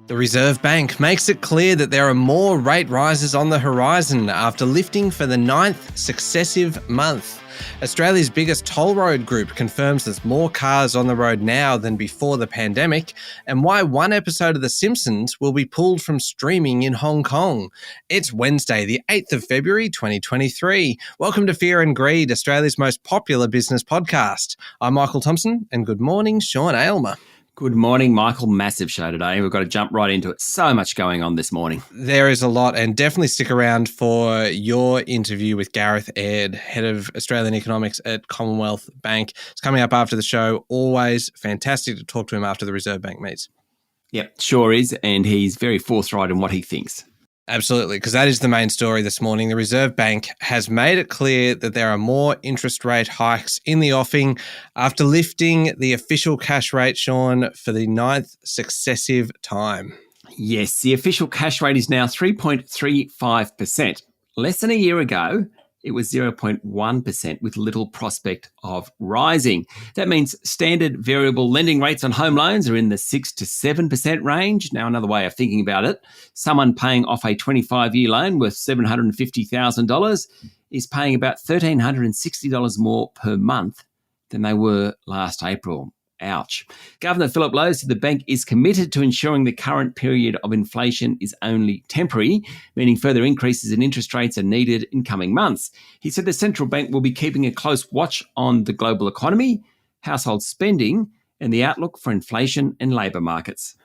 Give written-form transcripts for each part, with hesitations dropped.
The Reserve Bank makes it clear that there are more rate rises on the horizon after lifting for the 9th successive month. Australia's biggest toll road group confirms there's more cars on the road now than before the pandemic, and why one episode of The Simpsons will be pulled from streaming in Hong Kong. It's Wednesday, the 8th of February, 2023. Welcome to Fear and Greed, Australia's most popular business podcast. I'm Michael Thompson, and good morning, Sean Aylmer. Good morning, Michael. Massive show today. We've got to jump right into it. So much going on this morning. There is a lot, and definitely stick around for your interview with Gareth Aird, Head of Australian Economics at Commonwealth Bank. It's coming up after the show. Always fantastic to talk to him after the Reserve Bank meets. Yep, sure is, and he's very forthright in what he thinks. Absolutely, because that is the main story this morning. The Reserve Bank has made it clear that there are more interest rate hikes in the offing after lifting the official cash rate, Sean, for the 9th successive time. Yes, the official cash rate is now 3.35%. Less than a year ago, it was 0.1% with little prospect of rising. That means standard variable lending rates on home loans are in the 6 to 7% range. Now, another way of thinking about it, someone paying off a 25-year loan worth $750,000 is paying about $1,360 more per month than they were last April. Ouch. Governor Philip Lowe said the bank is committed to ensuring the current period of inflation is only temporary, meaning further increases in interest rates are needed in coming months. He said the central bank will be keeping a close watch on the global economy, household spending, and the outlook for inflation and labour markets.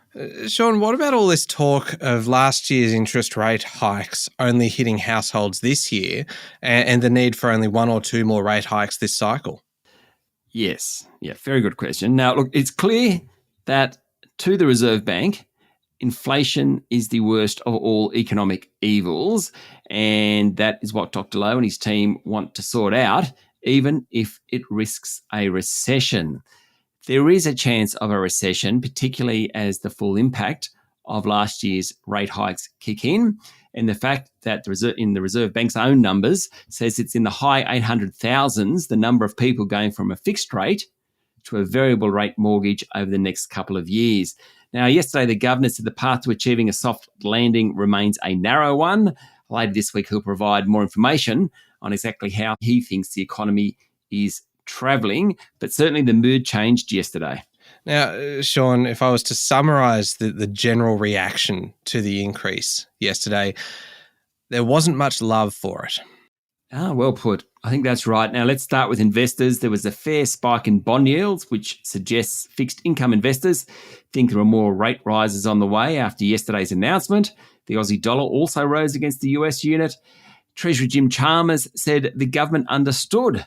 Sean, what about all this talk of last year's interest rate hikes only hitting households this year and the need for only one or two more rate hikes this cycle? Yes. Yeah, very good question. Now, look, it's clear that to the Reserve Bank, inflation is the worst of all economic evils, and that is what Dr. Lowe and his team want to sort out, even if it risks a recession. There is a chance of a recession, particularly as the full impact of last year's rate hikes kick in. And the fact that in the Reserve Bank's own numbers says it's in the high 800,000s, the number of people going from a fixed rate to a variable rate mortgage over the next couple of years. Now, yesterday, the governor said the path to achieving a soft landing remains a narrow one. Later this week, he'll provide more information on exactly how he thinks the economy is travelling, but certainly the mood changed yesterday. Now, Sean, if I was to summarise the general reaction to the increase yesterday, there wasn't much love for it. Well put. I think that's right. Now, let's start with investors. There was a fair spike in bond yields, which suggests fixed income investors think there are more rate rises on the way after yesterday's announcement. The Aussie dollar also rose against the US unit. Treasury Jim Chalmers said the government understood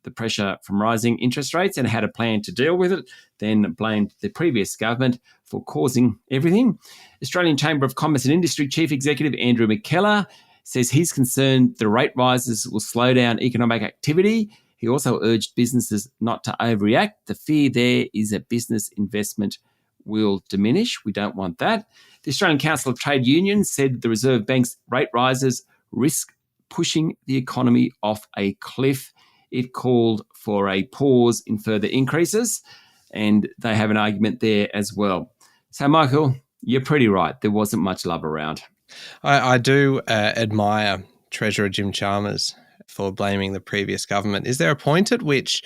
the pressure from rising interest rates and had a plan to deal with it, then blamed the previous government for causing everything. Australian Chamber of Commerce and Industry Chief Executive Andrew McKellar says he's concerned the rate rises will slow down economic activity. He also urged businesses not to overreact. The fear there is that business investment will diminish. We don't want that. The Australian Council of Trade Unions said the Reserve Bank's rate rises risk pushing the economy off a cliff. It called for a pause in further increases, and they have an argument there as well. So, Michael, you're pretty right. There wasn't much love around. I do admire Treasurer Jim Chalmers for blaming the previous government. Is there a point at which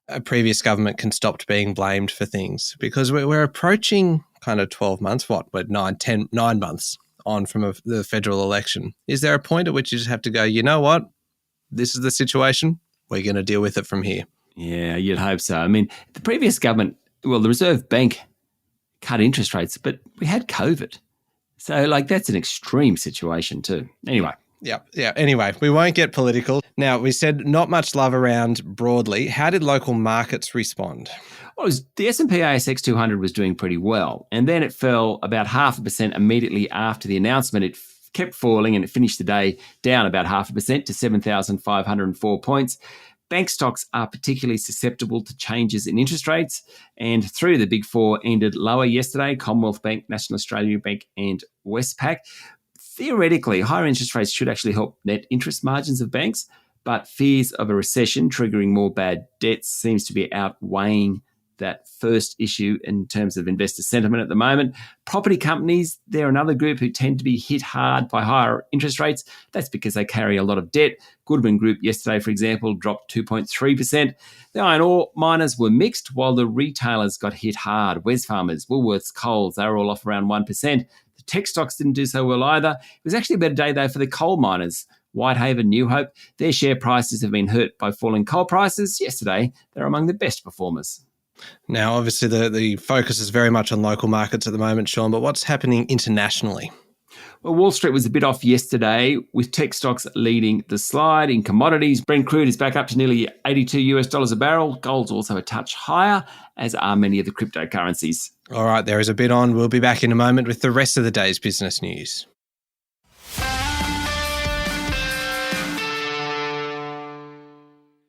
a previous government can stop being blamed for things? Because we're approaching kind of 12 months, but 9 months on from the federal election. Is there a point at which you just have to go, you know what, this is the situation, we're going to deal with it from here? Yeah, you'd hope so. I mean, the previous government, the Reserve Bank cut interest rates, but we had COVID. So, that's an extreme situation too. Anyway. Yeah. Anyway, we won't get political. Now, we said not much love around broadly. How did local markets respond? Well, the S&P ASX 200 was doing pretty well, and then it fell about 0.5% immediately after the announcement. It kept falling and it finished the day down about 0.5% to 7,504 points. Bank stocks are particularly susceptible to changes in interest rates, and three of the big four ended lower yesterday: Commonwealth Bank, National Australia Bank and Westpac. Theoretically, higher interest rates should actually help net interest margins of banks, but fears of a recession triggering more bad debts seems to be outweighing that first issue in terms of investor sentiment at the moment. Property companies, they're another group who tend to be hit hard by higher interest rates. That's because they carry a lot of debt. Goodman Group yesterday, for example, dropped 2.3%. The iron ore miners were mixed, while the retailers got hit hard. Wesfarmers, Woolworths, Coles, they were all off around 1%. The tech stocks didn't do so well either. It was actually a better day, though, for the coal miners. Whitehaven, New Hope, their share prices have been hurt by falling coal prices. Yesterday, they're among the best performers. Now, obviously, the focus is very much on local markets at the moment, Sean, but what's happening internationally? Well, Wall Street was a bit off yesterday, with tech stocks leading the slide. In commodities, Brent crude is back up to nearly $82 a barrel. Gold's also a touch higher, as are many of the cryptocurrencies. All right, there is a bit on. We'll be back in a moment with the rest of the day's business news.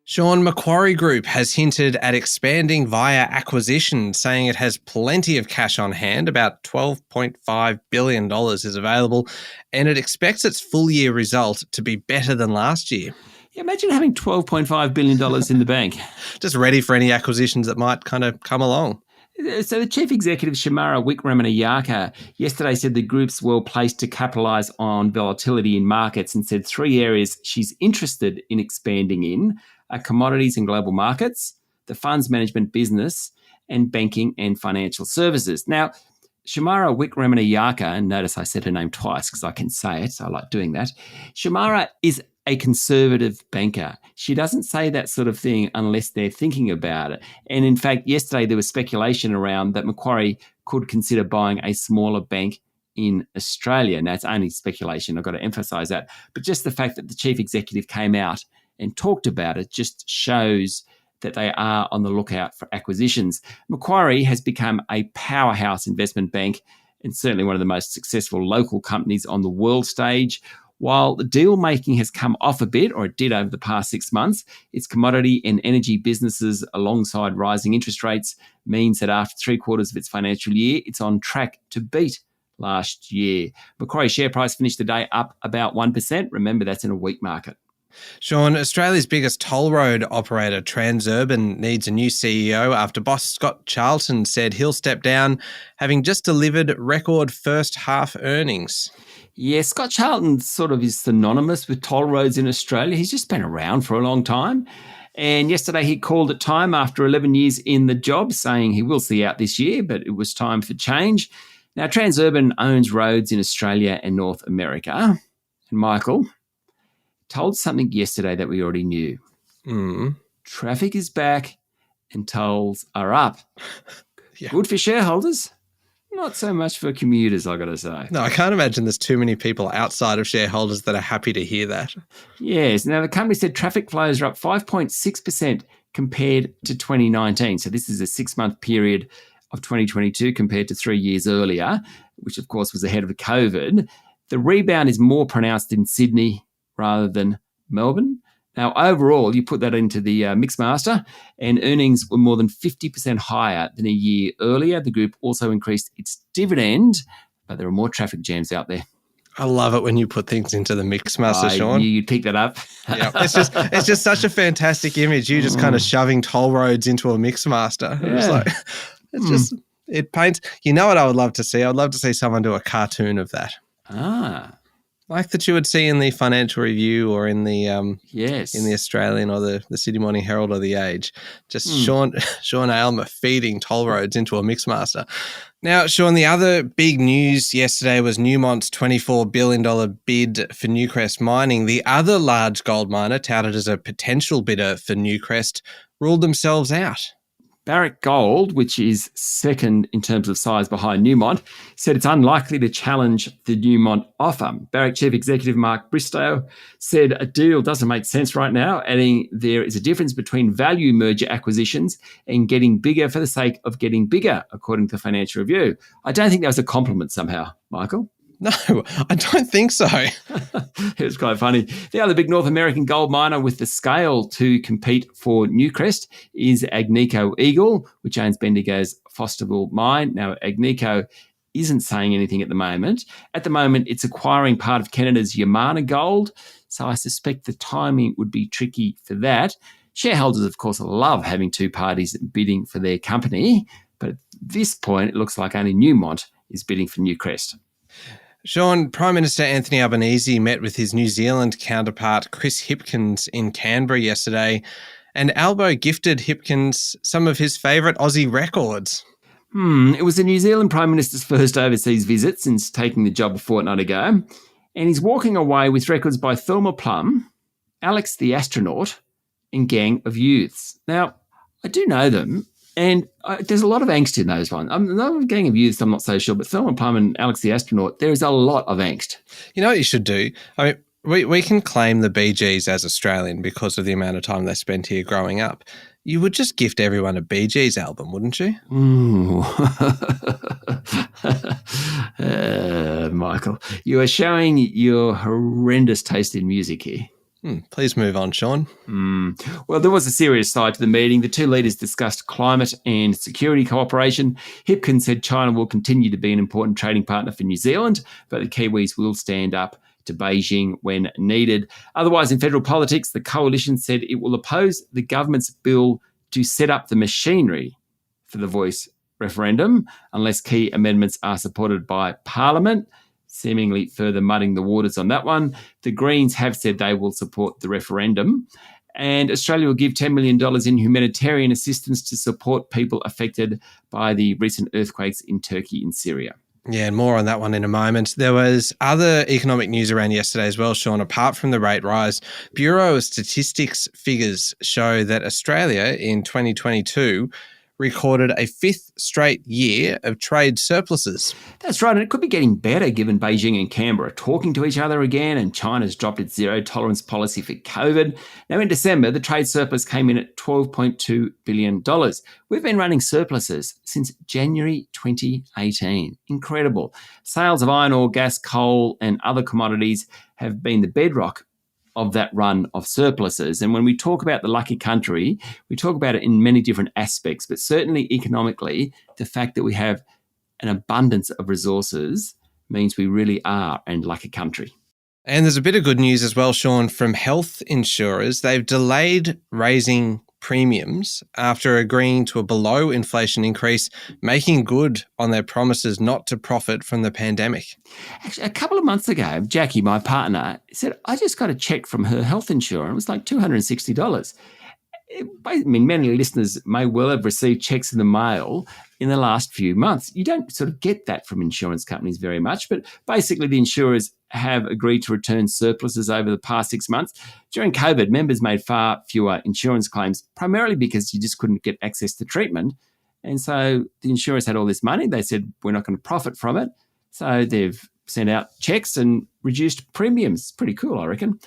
Sean, Macquarie Group has hinted at expanding via acquisition, saying it has plenty of cash on hand. About $12.5 billion is available, and it expects its full-year result to be better than last year. Yeah, imagine having $12.5 billion in the bank. Just ready for any acquisitions that might kind of come along. So the chief executive, Shamara Wickramanayaka, yesterday said the group's well placed to capitalise on volatility in markets, and said three areas she's interested in expanding in are commodities and global markets, the funds management business, and banking and financial services. Now, Shamara Wickramanayaka, and notice I said her name twice because I can say it, so I like doing that. Shamara is a conservative banker. She doesn't say that sort of thing unless they're thinking about it. And in fact, yesterday there was speculation around that Macquarie could consider buying a smaller bank in Australia. Now, it's only speculation, I've got to emphasise that. But just the fact that the chief executive came out and talked about it just shows that they are on the lookout for acquisitions. Macquarie has become a powerhouse investment bank and certainly one of the most successful local companies on the world stage. While the deal making has come off a bit, or it did over the past 6 months, its commodity and energy businesses alongside rising interest rates means that after 3/4 of its financial year, it's on track to beat last year. Macquarie's share price finished the day up about 1%. Remember, that's in a weak market. Sean, Australia's biggest toll road operator, Transurban, needs a new CEO after boss Scott Charlton said he'll step down, having just delivered record first half earnings. Yeah, Scott Charlton sort of is synonymous with toll roads in Australia. He's just been around for a long time. And yesterday he called it time after 11 years in the job, saying he will see out this year, but it was time for change. Now, Transurban owns roads in Australia and North America. And Michael told something yesterday that we already knew. Traffic is back and tolls are up. Yeah. Good for shareholders, not so much for commuters, I got to say. No, I can't imagine there's too many people outside of shareholders that are happy to hear that. Yes. Now, the company said traffic flows are up 5.6% compared to 2019. So this is a 6-month period of 2022 compared to 3 years earlier, which of course was ahead of COVID. The rebound is more pronounced in Sydney rather than Melbourne. Now, overall, you put that into the Mixmaster, and earnings were more than 50% higher than a year earlier. The group also increased its dividend, but there are more traffic jams out there. I love it when you put things into the Mixmaster, Sean. You'd pick that up. Yeah, it's just such a fantastic image. You just kind of shoving toll roads into a Mixmaster. Yeah. It paints. You know what I would love to see? I would love to see someone do a cartoon of that. Like that you would see in the Financial Review or in the yes, in the Australian or the Sydney Morning Herald or the Age. Just Sean Aylmer feeding toll roads into a Mixmaster. Now, Sean, the other big news yesterday was Newmont's $24 billion bid for Newcrest Mining. The other large gold miner, touted as a potential bidder for Newcrest, ruled themselves out. Barrick Gold, which is second in terms of size behind Newmont, said it's unlikely to challenge the Newmont offer. Barrick Chief Executive Mark Bristow said a deal doesn't make sense right now, adding there is a difference between value merger acquisitions and getting bigger for the sake of getting bigger, according to Financial Review. I don't think that was a compliment somehow, Michael. No, I don't think so. It was quite funny. The other big North American gold miner with the scale to compete for Newcrest is Agnico Eagle, which owns Bendigo's Fosterville mine. Now, Agnico isn't saying anything at the moment. At the moment, it's acquiring part of Canada's Yamana Gold, so I suspect the timing would be tricky for that. Shareholders, of course, love having two parties bidding for their company, but at this point, it looks like only Newmont is bidding for Newcrest. Sean, Prime Minister Anthony Albanese met with his New Zealand counterpart Chris Hipkins in Canberra yesterday, and Albo gifted Hipkins some of his favourite Aussie records. It was the New Zealand Prime Minister's first overseas visit since taking the job a fortnight ago, and he's walking away with records by Thelma Plum, Alex the Astronaut, and Gang of Youths. Now, I do know them, and there's a lot of angst in those ones. Gang of Youths, I'm not so sure, but Thelma Plum and Alex the Astronaut, there is a lot of angst. You know what you should do? I mean, we can claim the Bee Gees as Australian because of the amount of time they spent here growing up. You would just gift everyone a Bee Gees album, wouldn't you? Ooh. Michael, you are showing your horrendous taste in music here. Please move on, Sean. Well, there was a serious side to the meeting. The two leaders discussed climate and security cooperation. Hipkins said China will continue to be an important trading partner for New Zealand, but the Kiwis will stand up to Beijing when needed. Otherwise, in federal politics, the coalition said it will oppose the government's bill to set up the machinery for the voice referendum unless key amendments are supported by Parliament, seemingly further mudding the waters on that one. The Greens have said they will support the referendum, and Australia will give $10 million in humanitarian assistance to support people affected by the recent earthquakes in Turkey and Syria. Yeah, and more on that one in a moment. There was other economic news around yesterday as well, Sean. Apart from the rate rise, Bureau of Statistics figures show that Australia in 2022 recorded a fifth straight year of trade surpluses. That's right, and it could be getting better given Beijing and Canberra are talking to each other again, and China's dropped its zero-tolerance policy for COVID. Now, in December, the trade surplus came in at $12.2 billion. We've been running surpluses since January 2018. Incredible. Sales of iron ore, gas, coal, and other commodities have been the bedrock of that run of surpluses. And when we talk about the lucky country, we talk about it in many different aspects, but certainly economically, the fact that we have an abundance of resources means we really are a lucky country. And there's a bit of good news as well, Sean, from health insurers. They've delayed raising premiums after agreeing to a below inflation increase, making good on their promises not to profit from the pandemic. Actually, a couple of months ago, Jackie, my partner, said, I just got a check from her health insurer. It was like $260. I mean, many listeners may well have received checks in the mail in the last few months. You don't sort of get that from insurance companies very much, but basically the insurers have agreed to return surpluses over the past 6 months. During COVID, members made far fewer insurance claims, primarily because you just couldn't get access to treatment. And so the insurers had all this money. They said, we're not going to profit from it. So they've sent out checks and reduced premiums. Pretty cool, I reckon.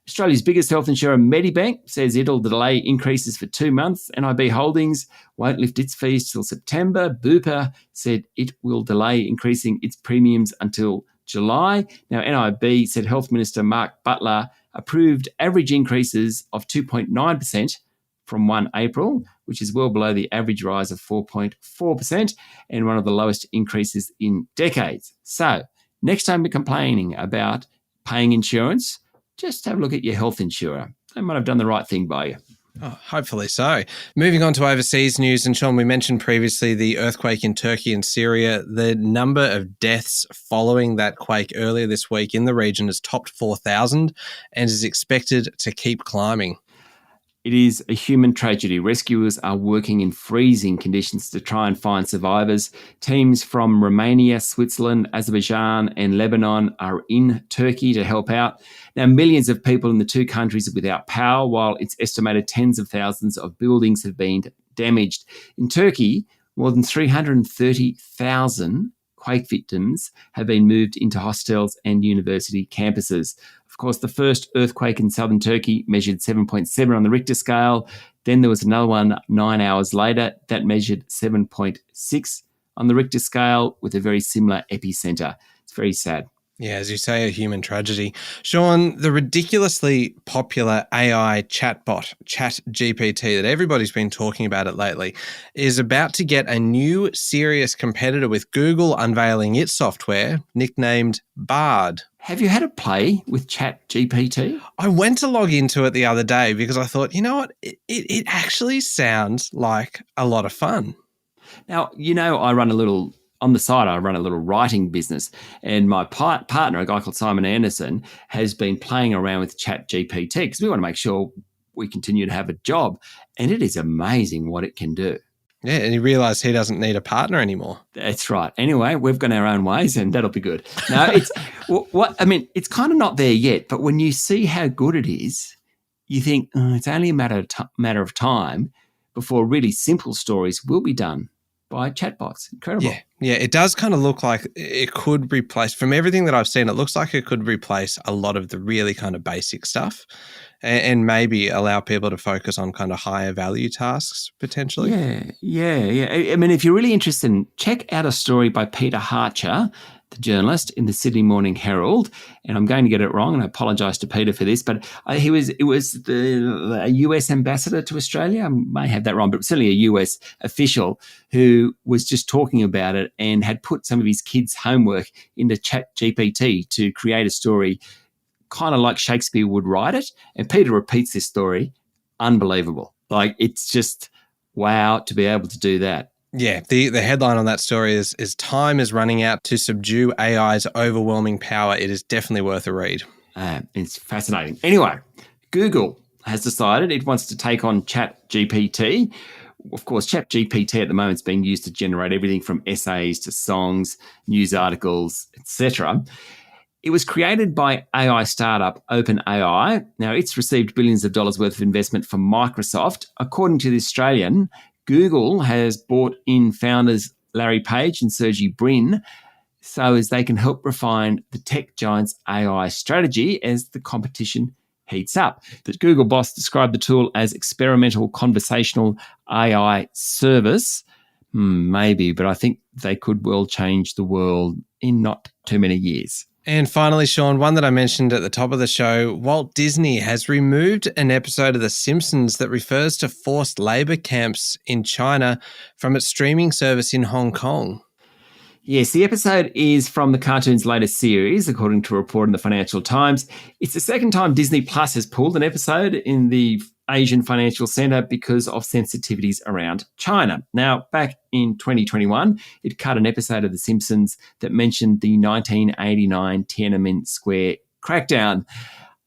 Australia's biggest health insurer, Medibank, says it'll delay increases for 2 months. nib Holdings won't lift its fees till September. Bupa said it will delay increasing its premiums until July. Now, nib said Health Minister Mark Butler approved average increases of 2.9% from 1 April, which is well below the average rise of 4.4% and one of the lowest increases in decades. So, next time you're complaining about paying insurance, just have a look at your health insurer. They might have done the right thing by you. Oh, hopefully so. Moving on to overseas news, and Sean, we mentioned previously the earthquake in Turkey and Syria. The number of deaths following that quake earlier this week in the region has topped 4,000 and is expected to keep climbing. It is a human tragedy. Rescuers are working in freezing conditions to try and find survivors. Teams from Romania, Switzerland, Azerbaijan and Lebanon are in Turkey to help out. Now, millions of people in the two countries are without power, while it's estimated tens of thousands of buildings have been damaged. In Turkey, more than 330,000 quake victims have been moved into hostels and university campuses. Of course, the first earthquake in southern Turkey measured 7.7 on the Richter scale. Then there was another one 9 hours later that measured 7.6 on the Richter scale with a very similar epicenter. It's very sad. Yeah, as you say, a human tragedy. Sean, the ridiculously popular AI chatbot, ChatGPT, that everybody's been talking about it lately, is about to get a new serious competitor with Google unveiling its software, nicknamed Bard. Have you had a play with ChatGPT? I went to log into it the other day because I thought, you know what? It actually sounds like a lot of fun. Now, I run on the side, I run a little writing business, and my partner, a guy called Simon Anderson, has been playing around with ChatGPT because we want to make sure we continue to have a job. And it is amazing what it can do. Yeah, and he realised he doesn't need a partner anymore. That's right. Anyway, we've gone our own ways, and that'll be good. No, it's kind of not there yet, but when you see how good it is, you think it's only a matter of time before really simple stories will be done by chatbots. Incredible. Yeah, it does kind of look like it could replace, from everything that I've seen, it looks like it could replace a lot of the really kind of basic stuff and maybe allow people to focus on kind of higher value tasks potentially. Yeah. I mean, if you're really interested, check out a story by Peter Harcher, the journalist, in the Sydney Morning Herald. And I'm going to get it wrong, and I apologise to Peter for this, but it was the US ambassador to Australia. I may have that wrong, but certainly a US official who was just talking about it and had put some of his kids' homework into ChatGPT to create a story kind of like Shakespeare would write it. And Peter repeats this story. Unbelievable. Like, it's just wow to be able to do that. Yeah, the headline on that story is time is running out to subdue AI's overwhelming power. It is definitely worth a read. It's fascinating. Anyway, Google has decided it wants to take on ChatGPT. Of course, ChatGPT at the moment is being used to generate everything from essays to songs, news articles, etc. It was created by AI startup OpenAI. Now, it's received billions of dollars worth of investment from Microsoft. According to The Australian, Google has brought in founders Larry Page and Sergey Brin so as they can help refine the tech giant's AI strategy as the competition heats up. The Google boss described the tool as experimental conversational AI service. Maybe, but I think they could well change the world in not too many years. And finally, Sean, one that I mentioned at the top of the show, Walt Disney has removed an episode of The Simpsons that refers to forced labor camps in China from its streaming service in Hong Kong. Yes, the episode is from the cartoon's latest series, according to a report in the Financial Times. It's the second time Disney Plus has pulled an episode in the Asian Financial Centre because of sensitivities around China. Now, back in 2021, it cut an episode of The Simpsons that mentioned the 1989 Tiananmen Square crackdown.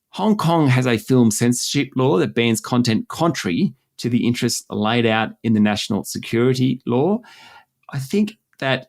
Hong Kong has a film censorship law that bans content contrary to the interests laid out in the national security law. I think that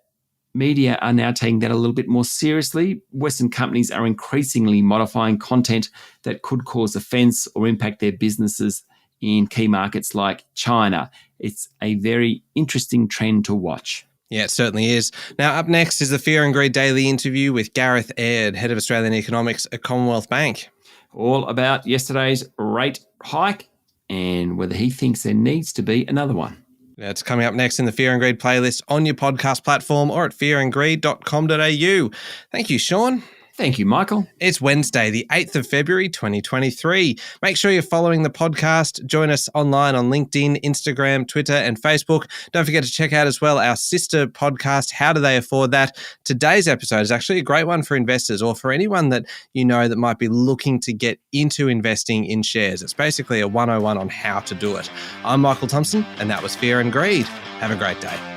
media are now taking that a little bit more seriously. Western companies are increasingly modifying content that could cause offence or impact their businesses in key markets like China. It's a very interesting trend to watch. Yeah, it certainly is. Now, up next is the Fear and Greed Daily interview with Gareth Aird, Head of Australian Economics at Commonwealth Bank. All about yesterday's rate hike and whether he thinks there needs to be another one. It's coming up next in the Fear and Greed playlist on your podcast platform or at fearandgreed.com.au. Thank you, Sean. Thank you, Michael. It's Wednesday, the 8th of February, 2023. Make sure you're following the podcast. Join us online on LinkedIn, Instagram, Twitter, and Facebook. Don't forget to check out as well our sister podcast, How Do They Afford That? Today's episode is actually a great one for investors or for anyone that you know that might be looking to get into investing in shares. It's basically a 101 on how to do it. I'm Michael Thompson, and that was Fear and Greed. Have a great day.